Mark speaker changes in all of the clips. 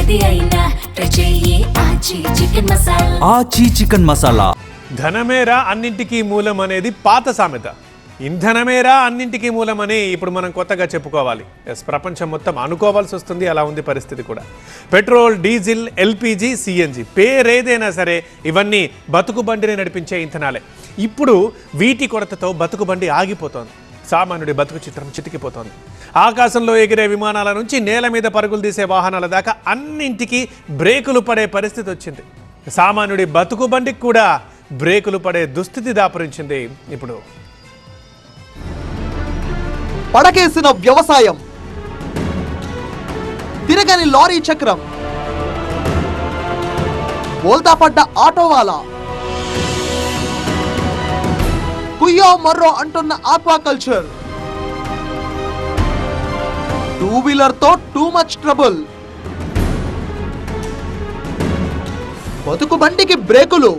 Speaker 1: ఏది అయినా చెయ్యి ఆచి చికెన్ మసాలా.
Speaker 2: ఆచి చికెన్ మసాలా.
Speaker 3: ధనమేరా అన్నింటికీ మూలం అనేది పాత సామెత. ఇంధనమేరా అన్నింటికీ మూలమని ఇప్పుడు మనం కొత్తగా చెప్పుకోవాలి. ప్రపంచం మొత్తం అనుకోవాల్సి వస్తుంది. అలా ఉంది పరిస్థితి కూడా. పెట్రోల్, డీజిల్, ఎల్పిజి, సిఎన్జి పేరేదైనా సరే ఇవన్నీ బతుకు బండిని నడిపించే ఇంధనాలే. ఇప్పుడు వీటి కొరతతో బతుకు బండి ఆగిపోతోంది. సామాన్యుడి బతుకు చిత్రం చితికిపోతోంది. ఆకాశంలో ఎగిరే విమానాల నుంచి నేల మీద పరుగులు తీసే వాహనాల దాకా అన్నింటికీ బ్రేకులు పడే పరిస్థితి వచ్చింది. సామాన్యుడి బతుకు బండికి కూడా బ్రేకులు పడే దుస్థితి దాపురించింది. ఇప్పుడు
Speaker 4: పడకేసిన వ్యవసాయం, తిరగని లారీ చక్రం, బోల్తా పడ్డ ఆటోవాలా, కుయ్యో మర్రో అంటున్న ఆక్వాకల్చర్, టూ వీలర్ తో టూ మచ్ ట్రబుల్, బతుకు బండికి బ్రేకులు.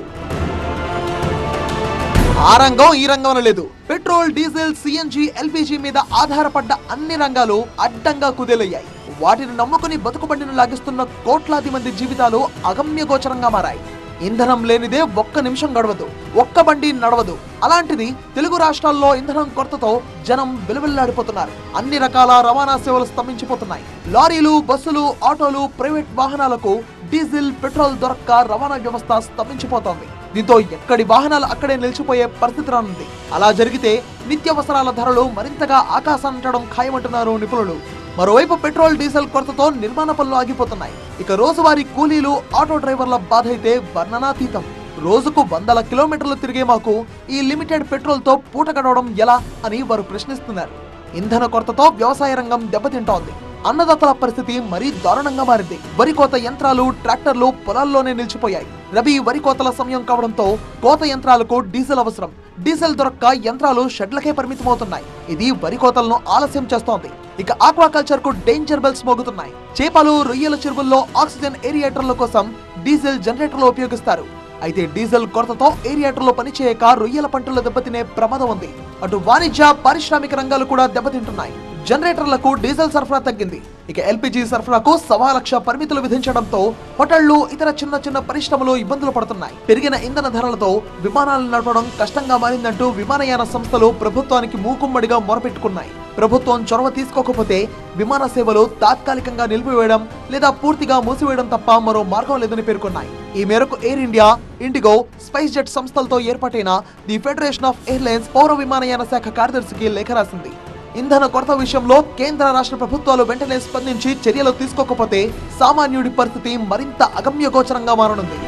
Speaker 4: ఆ రంగం ఈ రంగం లేదు. పెట్రోల్, డీజిల్, సిఎన్జి, ఎల్పిజి మీద ఆధారపడ్డ అన్ని రంగాలు అడ్డంగా కుదేలయ్యాయి. వాటిని నమ్ముకుని బతుకు బండిని లాగిస్తున్న కోట్లాది మంది జీవితాలు అగమ్య గోచరంగా మారాయి. ఇంధనం లేనిదే ఒక్క నిమిషం గడవదు, ఒక్క బండి నడవదు. అలాంటిది తెలుగు రాష్ట్రాల్లో ఇంధనం కొరతతో జనం విలువిల్లాడిపోతున్నారు. అన్ని రకాల రవాణా సేవలు స్తంభించిపోతున్నాయి. లారీలు, బస్సులు, ఆటోలు, ప్రైవేట్ వాహనాలకు డీజిల్, పెట్రోల్ దొరక్క రవాణా వ్యవస్థ స్తంభించిపోతోంది. దీంతో ఎక్కడి వాహనాలు అక్కడే నిలిచిపోయే పరిస్థితి రానుంది. అలా జరిగితే నిత్యావసరాల ధరలు మరింతగా ఆకాశాంటడం ఖాయమంటున్నారు నిపుణులు. మరోవైపు పెట్రోల్, డీజిల్ కొరతతో నిర్మాణ పనులు ఆగిపోతున్నాయి. ఇక రోజువారీ కూలీలు, ఆటో డ్రైవర్ల బాధ అయితే వర్ణనాతీతం. రోజుకు 100 కిలోమీటర్లు తిరిగే మాకు ఈ లిమిటెడ్ పెట్రోల్ తో పూట గడవడం ఎలా అని వారు ప్రశ్నిస్తున్నారు. ఇంధన కొరతతో వ్యవసాయ రంగం దెబ్బతింటోంది. అన్నదాతల పరిస్థితి మరీ దారుణంగా మారింది. వరి కోత యంత్రాలు, ట్రాక్టర్లు పొలాల్లోనే నిలిచిపోయాయి. రబీ వరి కోతల సమయం కావడంతో కోత యంత్రాలకు డీజిల్ అవసరం. డీజిల్ దొరక్క యంత్రాలు షెడ్లకే పరిమితమవుతున్నాయి. ఇది వరి కోతలను ఆలస్యం చేస్తోంది. ఇక ఆక్వాకల్చర్ కు డేంజర్ బెల్స్ మోగుతున్నాయి. చేపలు, రొయ్యల చెరువుల్లో ఆక్సిజన్ ఏరియేటర్ల కోసం డీజిల్ జనరేటర్లు ఉపయోగిస్తారు. అయితే డీజిల్ కొరతతో ఏరియేటర్లో పనిచేయక రొయ్యల పంటలు దెబ్బతినే ప్రమాదం ఉంది. అటు వాణిజ్య, పారిశ్రామిక రంగాలు కూడా దెబ్బతింటున్నాయి. జనరేటర్లకు డీజిల్ సరఫరా తగ్గింది. ఇక ఎల్పిజి సరఫరాకు 1,00,000 పరిమితులు విధించడంతో హోటళ్లు, ఇతర చిన్న పరిశ్రమలు ఇబ్బందులు పడుతున్నాయి. పెరిగిన ఇంధన ధరలతో విమానాలు నడపడం కష్టంగా మారిందంటూ విమానయాన సంస్థలు ప్రభుత్వానికి మూకుమ్మడిగా మొరపెట్టుకున్నాయి. ప్రభుత్వం చొరవ తీసుకోకపోతే విమాన సేవలు తాత్కాలికంగా నిలిపివేయడం లేదా పూర్తిగా మూసివేయడం తప్ప మరో మార్గం లేదని పేర్కొన్నాయి. ఈ మేరకు air India, IndiGo, spice jet సంస్థలతో ఏర్పాటైన ది ఫెడరేషన్ ఆఫ్ ఎయిర్లైన్స్ పౌర విమానయాన శాఖ కార్యదర్శికి లేఖ రాసింది. ఇంధన కొరత విషయంలో కేంద్ర, రాష్ట్ర ప్రభుత్వాలు వెంటనే స్పందించి చర్యలు తీసుకోకపోతే సామాన్యుడి పరిస్థితి మరింత అగమ్యగోచరంగా మారనుంది.